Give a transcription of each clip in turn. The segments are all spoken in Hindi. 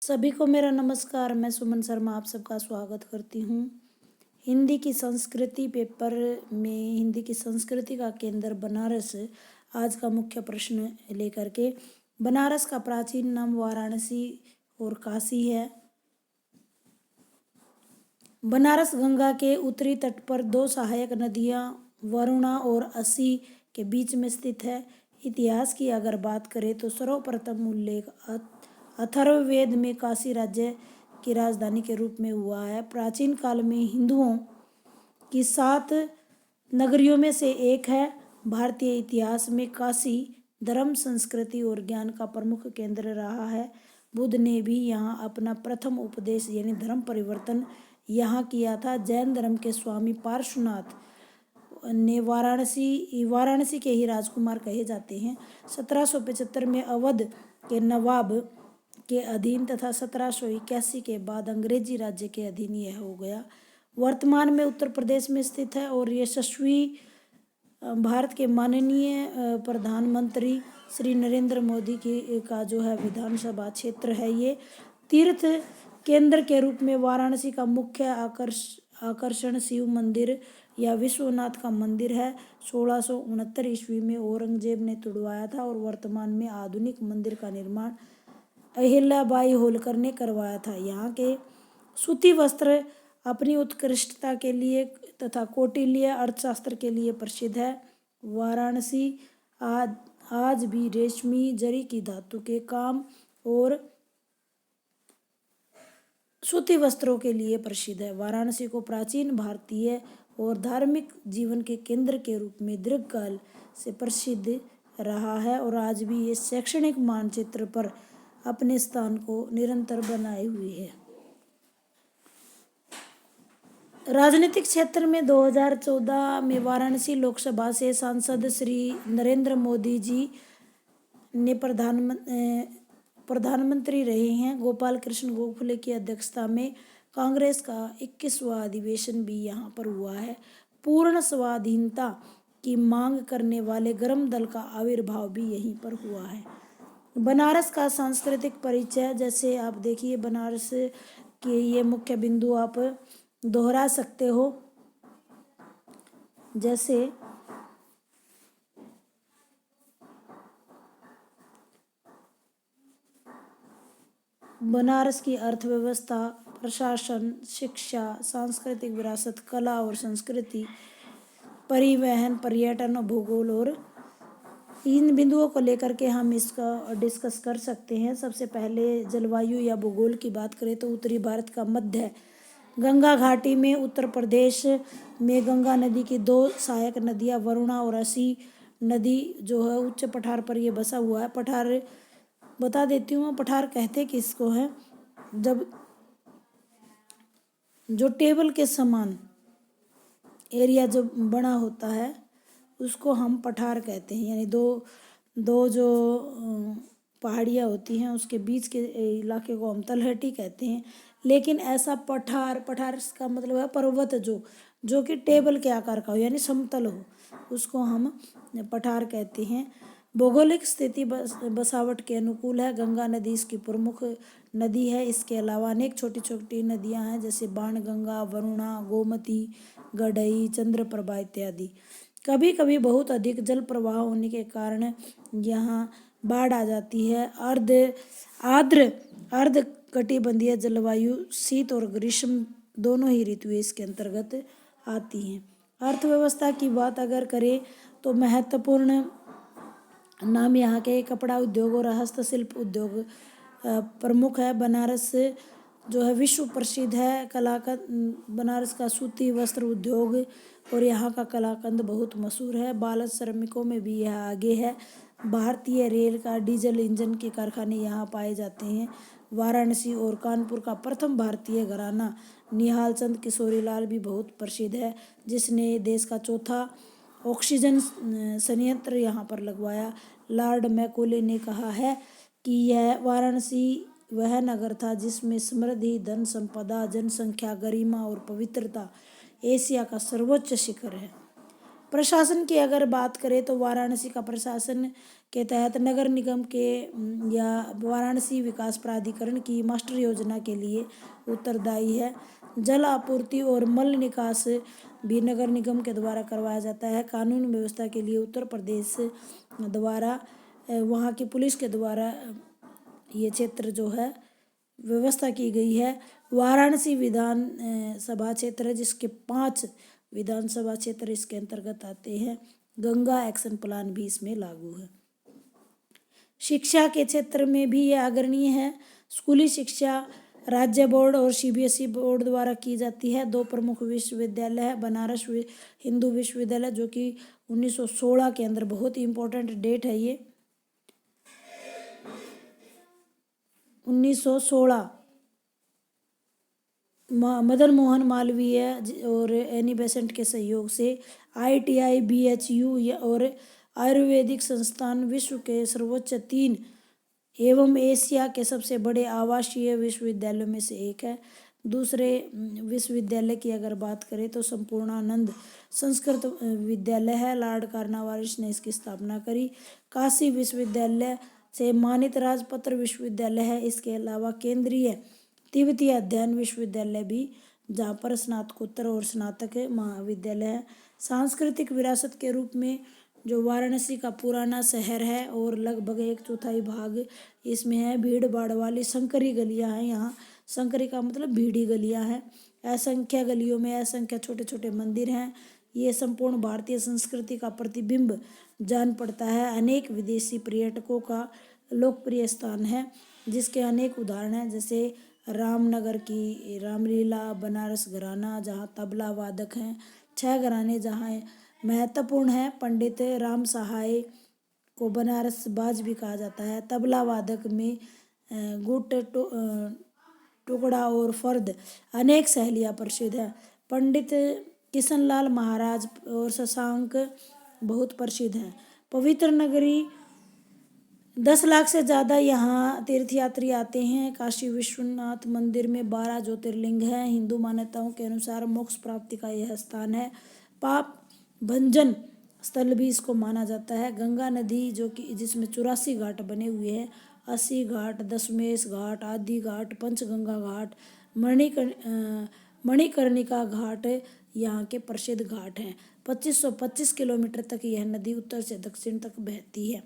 सभी को मेरा नमस्कार। मैं सुमन शर्मा आप सबका स्वागत करती हूँ। हिंदी की संस्कृति पेपर में हिंदी की संस्कृति का केंद्र बनारस आज का मुख्य प्रश्न लेकर के। बनारस का प्राचीन नाम वाराणसी और काशी है। बनारस गंगा के उत्तरी तट पर दो सहायक नदियाँ वरुणा और असी के बीच में स्थित है। इतिहास की अगर बात करें तो सर्वप्रथम उल्लेख अथर्ववेद में काशी राज्य की राजधानी के रूप में हुआ है। प्राचीन काल में हिंदुओं की 7 नगरियों में से एक है। भारतीय इतिहास में काशी धर्म, संस्कृति और ज्ञान का प्रमुख केंद्र रहा है। बुद्ध ने भी यहाँ अपना प्रथम उपदेश यानी धर्म परिवर्तन यहाँ किया था। जैन धर्म के स्वामी पार्श्वनाथ ने वाराणसी के ही राजकुमार कहे जाते हैं। 1775 में अवध के नवाब के अधीन तथा 1781 के बाद अंग्रेजी राज्य के अधीन यह हो गया। वर्तमान में उत्तर प्रदेश में स्थित है और यशस्वी भारत के माननीय प्रधानमंत्री श्री नरेंद्र मोदी का जो है विधानसभा क्षेत्र है। ये तीर्थ केंद्र के रूप में वाराणसी का मुख्य आकर्षण शिव मंदिर या विश्वनाथ का मंदिर है। 1669 ईस्वी में औरंगजेब ने तुड़वाया था और वर्तमान में आधुनिक मंदिर का निर्माण अहिल्याबाई होलकर ने करवाया था। यहाँ के सूती वस्त्र अपनी उत्कृष्टता के लिए तथा कौटिल्य अर्थशास्त्र के लिए प्रसिद्ध है। वाराणसी आज भी रेशमी जरी की धातु के काम और सूती वस्त्रों के लिए प्रसिद्ध है। वाराणसी को प्राचीन भारतीय और धार्मिक जीवन के केंद्र के रूप में दीर्घकाल से प्रसिद्ध रहा है और आज भी ये शैक्षणिक मानचित्र पर अपने स्थान को निरंतर बनाए हुए है। राजनीतिक क्षेत्र में 2014 में वाराणसी लोकसभा से सांसद श्री नरेंद्र मोदी जी ने प्रधानमंत्री रहे हैं। गोपाल कृष्ण गोखले की अध्यक्षता में कांग्रेस का 21वां अधिवेशन भी यहाँ पर हुआ है। पूर्ण स्वाधीनता की मांग करने वाले गरम दल का आविर्भाव भी यहीं पर हुआ है। बनारस का सांस्कृतिक परिचय, जैसे आप देखिए बनारस के ये मुख्य बिंदु आप दोहरा सकते हो। जैसे बनारस की अर्थव्यवस्था, प्रशासन, शिक्षा, सांस्कृतिक विरासत, कला और संस्कृति, परिवहन, पर्यटन, भूगोल और इन बिंदुओं को लेकर के हम इसका डिस्कस कर सकते हैं। सबसे पहले जलवायु या भूगोल की बात करें तो उत्तरी भारत का मध्य गंगा घाटी में उत्तर प्रदेश में गंगा नदी की 2 सहायक नदियां वरुणा और असी नदी जो है उच्च पठार पर ये बसा हुआ है। पठार बता देती हूँ, पठार कहते किसको है, जब जो टेबल के समान एरिया जो बना होता है उसको हम पठार कहते हैं। यानी दो जो पहाड़ियाँ होती हैं उसके बीच के इलाके को हम तलहटी कहते हैं। लेकिन ऐसा पठार का मतलब है पर्वत जो कि टेबल के आकार का हो यानी समतल हो, उसको हम पठार कहते हैं। भौगोलिक स्थिति बसावट के अनुकूल है। गंगा नदी इसकी प्रमुख नदी है। इसके अलावा अनेक छोटी छोटी नदियां हैं जैसे बाणगंगा, वरुणा, गोमती, गढ़ई, चंद्रप्रभा इत्यादि। कभी कभी बहुत अधिक जल प्रवाह होने के कारण यहाँ बाढ़ आ जाती है। अर्ध कटिबंधीय जलवायु शीत और ग्रीष्म दोनों ही ऋतुएं इसके अंतर्गत आती हैं। अर्थव्यवस्था की बात अगर करें तो महत्वपूर्ण नाम यहाँ के कपड़ा उद्योग और हस्तशिल्प उद्योग प्रमुख है। बनारस जो है विश्व प्रसिद्ध है। बनारस का सूती वस्त्र उद्योग और यहाँ का कलाकंद बहुत मशहूर है। बाल श्रमिकों में भी यह आगे है। भारतीय रेल का डीजल इंजन के कारखाने यहाँ पाए जाते हैं। वाराणसी और कानपुर का प्रथम भारतीय घराना निहाल चंद किशोरीलाल भी बहुत प्रसिद्ध है, जिसने देश का चौथा ऑक्सीजन संयंत्र यहाँ पर लगवाया। लॉर्ड मैकॉले ने कहा है कि यह वाराणसी वह नगर था जिसमें समृद्धि, धन संपदा, जनसंख्या, गरिमा और पवित्रता एशिया का सर्वोच्च शिखर है। प्रशासन की अगर बात करें तो वाराणसी का प्रशासन के तहत नगर निगम के या वाराणसी विकास प्राधिकरण की मास्टर योजना के लिए उत्तरदायी है। जल आपूर्ति और मल निकास भी नगर निगम के द्वारा करवाया जाता है। कानून व्यवस्था के लिए उत्तर प्रदेश द्वारा वहाँ की पुलिस के द्वारा ये क्षेत्र जो है व्यवस्था की गई है। वाराणसी विधान सभा क्षेत्र है, जिसके 5 विधानसभा क्षेत्र इसके अंतर्गत आते हैं। गंगा एक्शन प्लान भी इसमें लागू है। शिक्षा के क्षेत्र में भी ये अग्रणीय है। स्कूली शिक्षा राज्य बोर्ड और सीबीएसई बोर्ड द्वारा की जाती है। 2 प्रमुख विश्वविद्यालय है। बनारस हिंदू विश्वविद्यालय जो कि 1916 के अंदर, बहुत ही इम्पोर्टेंट डेट है ये, 1916 मदन मोहन मालवीय और एनी बेसेंट के सहयोग से ITI BHU और आयुर्वेदिक संस्थान विश्व के सर्वोच्च 3 एवं एशिया के सबसे बड़े आवासीय विश्वविद्यालयों में से एक है। दूसरे विश्वविद्यालय की अगर बात करें तो संपूर्णानंद संस्कृत विद्यालय है। लॉर्ड कार्नवालिस ने इसकी स्थापना करी। काशी विश्वविद्यालय से मानित राजपत्र विश्वविद्यालय है। इसके अलावा केंद्रीय तिब्बतीय अध्ययन विश्वविद्यालय भी, जहाँ पर स्नातकोत्तर और स्नातक महाविद्यालय है। सांस्कृतिक विरासत के रूप में जो वाराणसी का पुराना शहर है और लगभग 1/4 भाग इसमें है। भीड़ भाड़ वाली संकरी गलियां हैं यहाँ। संकरी का मतलब भीड़ी गलियां हैं। असंख्य गलियों में असंख्य छोटे छोटे मंदिर हैं। ये संपूर्ण भारतीय संस्कृति का प्रतिबिंब जान पड़ता है। अनेक विदेशी पर्यटकों का लोकप्रिय स्थान है, जिसके अनेक उदाहरण हैं, जैसे रामनगर की रामलीला, बनारस घराना जहाँ तबला वादक हैं, 6 घराने जहाँ महत्वपूर्ण है। पंडित राम सहाय को बनारस बाज भी कहा जाता है। तबला वादक में गुट टुकड़ा और फर्द अनेक शैलियाँ प्रसिद्ध है। पंडित किशनलाल महाराज और शशांक बहुत प्रसिद्ध हैं। पवित्र नगरी, 10 लाख से ज़्यादा यहाँ तीर्थयात्री आते हैं। काशी विश्वनाथ मंदिर में 12 ज्योतिर्लिंग हैं। हिंदू मान्यताओं के अनुसार मोक्ष प्राप्ति का यह स्थान है। पाप भंजन स्थल भी इसको माना जाता है। गंगा नदी जो कि जिसमें 84 घाट बने हुए हैं, 80 घाट, दशमेश घाट, आदि घाट, पंचगंगा घाट, मणिकर्णिका घाट यहाँ के प्रसिद्ध घाट हैं। 2525 किलोमीटर तक यह नदी उत्तर से दक्षिण तक बहती है।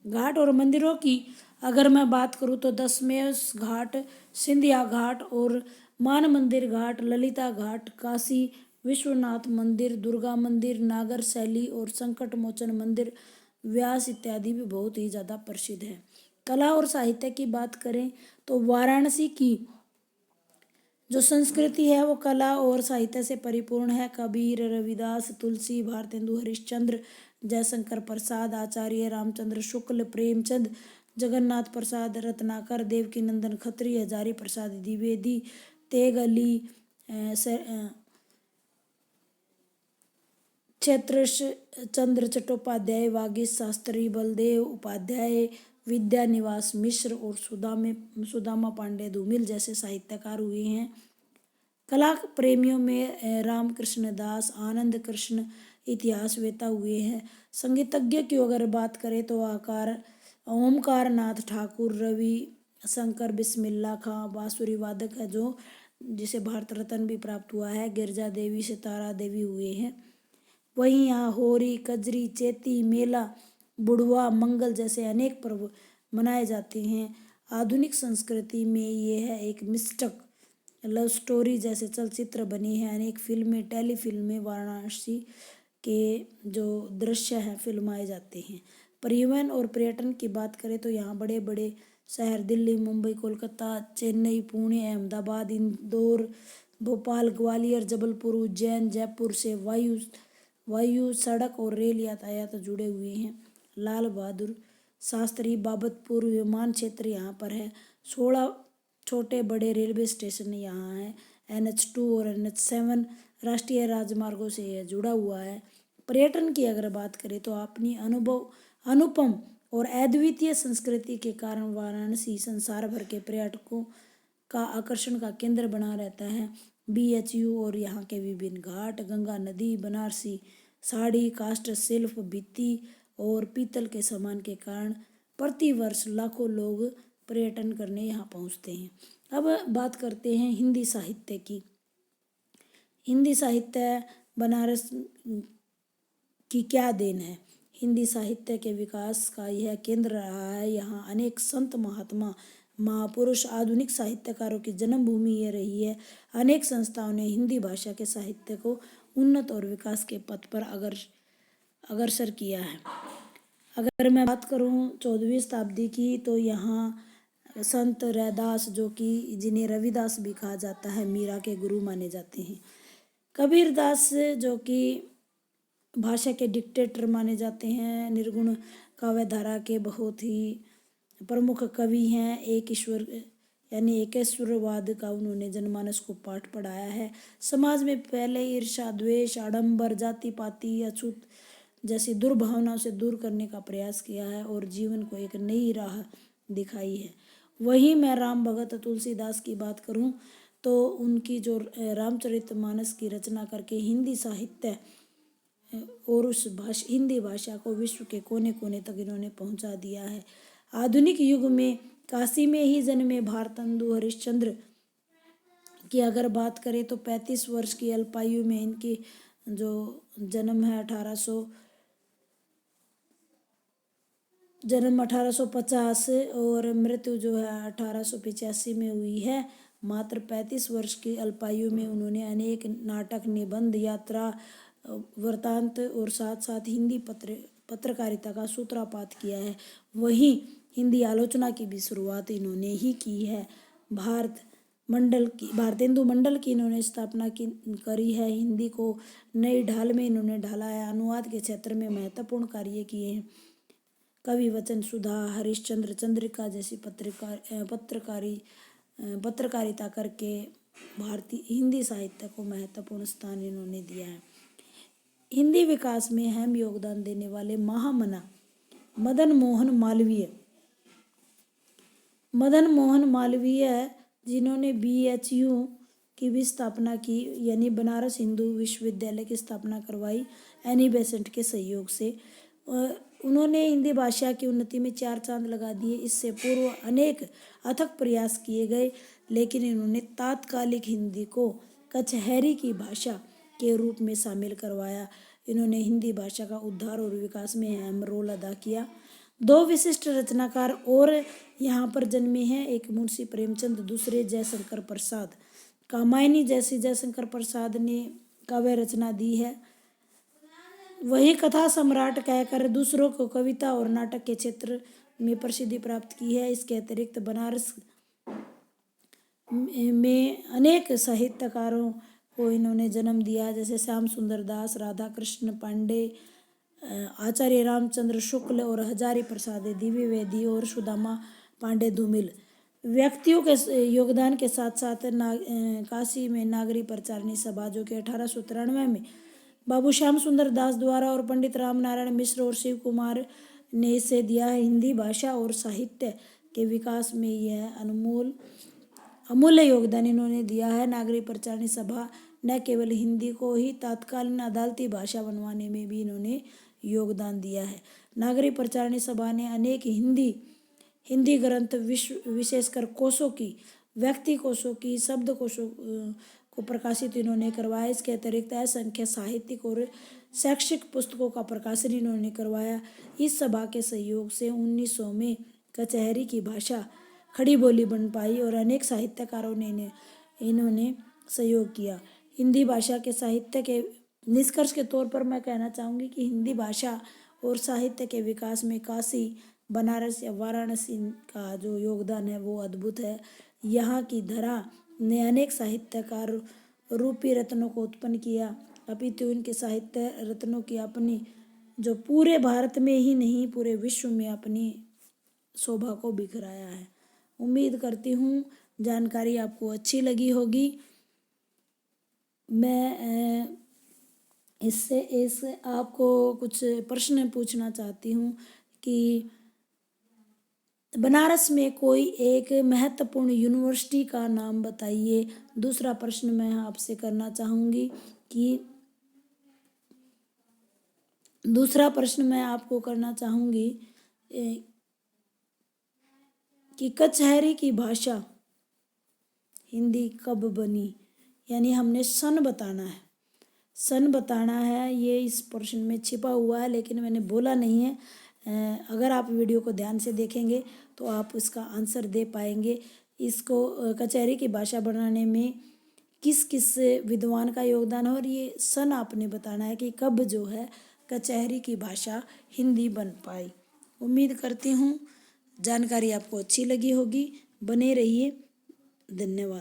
घाट और मंदिरों की अगर मैं बात करूँ तो दशमेश घाट, सिंधिया घाट और मान मंदिर घाट, ललिता घाट, काशी विश्वनाथ मंदिर, दुर्गा मंदिर, नागर शैली और संकट मोचन मंदिर, व्यास इत्यादि भी बहुत ही ज़्यादा प्रसिद्ध है। कला और साहित्य की बात करें तो वाराणसी की जो संस्कृति है वो कला और साहित्य से परिपूर्ण है। कबीर, रविदास, तुलसी, भारतेंदु हरिश्चंद्र, जयशंकर प्रसाद, आचार्य रामचंद्र शुक्ल, प्रेमचंद, जगन्नाथ प्रसाद रत्नाकर, देवकीनंदन खत्री, हजारी प्रसाद द्विवेदी, तेग अली, क्षेत्रश चंद्र चट्टोपाध्याय, वागीश शास्त्री, बलदेव उपाध्याय, विद्यानिवास मिश्र और सुदामा पांडे धूमिल जैसे साहित्यकार हुए हैं। कला प्रेमियों में रामकृष्ण दास, आनंद कृष्ण इतिहासवेता हुए हैं। संगीतज्ञ की अगर बात करें तो ओमकार नाथ ठाकुर, रवि शंकर बिस्मिल्ला खां बांसुरी वादक है जो जिसे भारत रत्न भी प्राप्त हुआ है। गिरजा देवी, सितारा देवी हुए हैं। वहीं यहाँ होरी, कजरी, चेती, मेला, बुढ़वा, मंगल जैसे अनेक पर्व मनाए जाते हैं। आधुनिक संस्कृति में ये है एक मिस्टक लव स्टोरी जैसे चलचित्र बने हैं। अनेक फिल्में, टेलीफिल्में वाराणसी के जो दृश्य हैं फिल्माए जाते हैं। परिवहन और पर्यटन की बात करें तो यहाँ बड़े बड़े शहर दिल्ली, मुंबई, कोलकाता, चेन्नई, पुणे, अहमदाबाद, इंदौर, भोपाल, ग्वालियर, जबलपुर, उज्जैन, जयपुर से वायु सड़क और रेल यातायात जुड़े हुए हैं। लाल बहादुर शास्त्री बाबतपुर विमान क्षेत्र यहाँ पर है। 16 छोटे बड़े रेलवे स्टेशन यहाँ हैं। NH2 और NH7 राष्ट्रीय राजमार्गों से यह जुड़ा हुआ है। पर्यटन की अगर बात करें तो अपनी अनुपम और अद्वितीय संस्कृति के कारण वाराणसी संसार भर के पर्यटकों का आकर्षण का केंद्र बना रहता है। BHU और यहाँ के विभिन्न घाट, गंगा नदी, बनारसी साड़ी, काष्ठ शिल्प, भित्ति और पीतल के सामान के कारण प्रति वर्ष लाखों लोग पर्यटन करने यहाँ पहुँचते हैं। अब बात करते हैं हिंदी साहित्य की। हिंदी साहित्य बनारस की क्या देन है? हिंदी साहित्य के विकास का यह केंद्र रहा है। यहाँ अनेक संत, महात्मा, महापुरुष, आधुनिक साहित्यकारों की जन्मभूमि ये रही है। अनेक संस्थाओं ने हिंदी भाषा के साहित्य को उन्नत और विकास के पथ पर अग्रसर किया है। अगर मैं बात करूँ 14वीं शताब्दी की, तो यहाँ संत रैदास, जो कि जिन्हें रविदास भी कहा जाता है, मीरा के गुरु माने जाते हैं। कबीरदास, जो कि भाषा के डिक्टेटर माने जाते हैं, निर्गुण काव्य धारा के बहुत ही प्रमुख कवि हैं। एक ईश्वर यानी एकेश्वरवाद का उन्होंने जनमानस को पाठ पढ़ाया है। समाज में पहले ईर्ष्या, द्वेष, आडंबर, जाति पाति, अछूत जैसी दुर्भावनाओं से दूर करने का प्रयास किया है और जीवन को एक नई राह दिखाई है। वहीं मैं राम भगत तुलसीदास की बात करूं तो उनकी जो रामचरितमानस की रचना करके हिंदी साहित्य और उस हिंदी भाषा को विश्व के कोने कोने तक इन्होंने पहुंचा दिया है। आधुनिक युग में काशी में ही जन्मे भारतेंदु हरिश्चंद्र की अगर बात करें तो 35 वर्ष की अल्पायु में इनकी जो जन्म है 1850 और मृत्यु जो है 1885 में हुई है। मात्र 35 वर्ष की अल्पायु में उन्होंने अनेक नाटक, निबंध, यात्रा, वृत्तांत और साथ साथ हिंदी पत्रकारिता का सूत्रपात किया है। वहीं हिंदी आलोचना की भी शुरुआत इन्होंने ही की है। भारतेंदु मंडल की इन्होंने स्थापना करी है। हिंदी को नई ढाल में इन्होंने ढाला है। अनुवाद के क्षेत्र में महत्वपूर्ण कार्य किए हैं। कवि वचन सुधा, हरिश्चंद्र चंद्रिका जैसी पत्रकारिता करके भारतीय हिंदी साहित्य को महत्वपूर्ण स्थान इन्होंने दिया है। हिंदी विकास में अहम योगदान देने वाले महामना मदन मोहन मालवीय जिन्होंने BHU की भी स्थापना की, यानी बनारस हिंदू विश्वविद्यालय की स्थापना करवाई एनी बेसेंट के सहयोग से। उन्होंने हिंदी भाषा की उन्नति में 4 चांद लगा दिए। इससे पूर्व अनेक अथक प्रयास किए गए, लेकिन इन्होंने तात्कालिक हिंदी को कचहरी की भाषा के रूप में शामिल करवाया। इन्होंने हिंदी भाषा का उद्धार और विकास में अहम रोल अदा किया। 2 विशिष्ट रचनाकार और यहाँ पर जन्मे हैं, एक मुंशी प्रेमचंद, दूसरे जयशंकर प्रसाद। कामायनी जैसी जयशंकर प्रसाद ने काव्य रचना दी है। वही कथा सम्राट कहकर दूसरों को कविता और नाटक के क्षेत्र में प्रसिद्धि प्राप्त की है। इसके अतिरिक्त बनारस में अनेक साहित्यकारों को इन्होंने जन्म दिया, जैसे श्याम सुंदर दास, राधा कृष्ण पांडे, आचार्य रामचंद्र शुक्ल और हजारी प्रसाद द्विवेदी और सुदामा पांडे धूमिल। व्यक्तियों के योगदान के साथ साथ काशी में नागरी प्रचारणी सभा, जो कि 1893 में बाबू श्याम सुंदर दास द्वारा और पंडित राम नारायण मिश्र और शिव कुमार ने इसे दिया है। हिंदी भाषा और साहित्य के विकास में यह अमूल्य योगदान इन्होंने दिया है। नागरी प्रचारणी सभा न केवल हिंदी को ही तत्कालीन अदालती भाषा बनवाने में भी इन्होंने योगदान दिया है। नागरी प्रचारणी सभा ने अनेक हिंदी ग्रंथ विशेषकर कोशों की, व्यक्ति कोशों की, शब्द कोशों को प्रकाशित इन्होंने करवाया। इसके अतिरिक्त असंख्य साहित्यिक और शैक्षिक पुस्तकों का प्रकाशन इन्होंने करवाया। इस सभा के सहयोग से 1900 में कचहरी की भाषा खड़ी बोली बन पाई और अनेक साहित्यकारों ने इन्होंने सहयोग किया। हिंदी भाषा के साहित्य के निष्कर्ष के तौर पर मैं कहना चाहूँगी कि हिंदी भाषा और साहित्य के विकास में काशी, बनारस या वाराणसी का जो योगदान है वो अद्भुत है। यहाँ की धरा ने अनेक साहित्यकार रूपी रत्नों को उत्पन्न किया, अपितु इनके साहित्य रत्नों की अपनी जो पूरे भारत में ही नहीं पूरे विश्व में अपनी शोभा को बिखराया है। उम्मीद करती हूँ जानकारी आपको अच्छी लगी होगी। मैं इस आपको कुछ प्रश्न पूछना चाहती हूँ कि बनारस में कोई एक महत्वपूर्ण यूनिवर्सिटी का नाम बताइए। दूसरा प्रश्न मैं आपसे करना चाहूँगी कि दूसरा प्रश्न मैं आपको करना चाहूँगी कि कचहरी की भाषा हिंदी कब बनी, यानी हमने सन बताना है। सन बताना है, ये इस प्रश्न में छिपा हुआ है लेकिन मैंने बोला नहीं है। अगर आप वीडियो को ध्यान से देखेंगे तो आप इसका आंसर दे पाएंगे। इसको कचहरी की भाषा बनाने में किस किस विद्वान का योगदान है और ये सन आपने बताना है कि कब जो है कचहरी की भाषा हिंदी बन पाई। उम्मीद करती हूँ जानकारी आपको अच्छी लगी होगी। बने रहिए। धन्यवाद।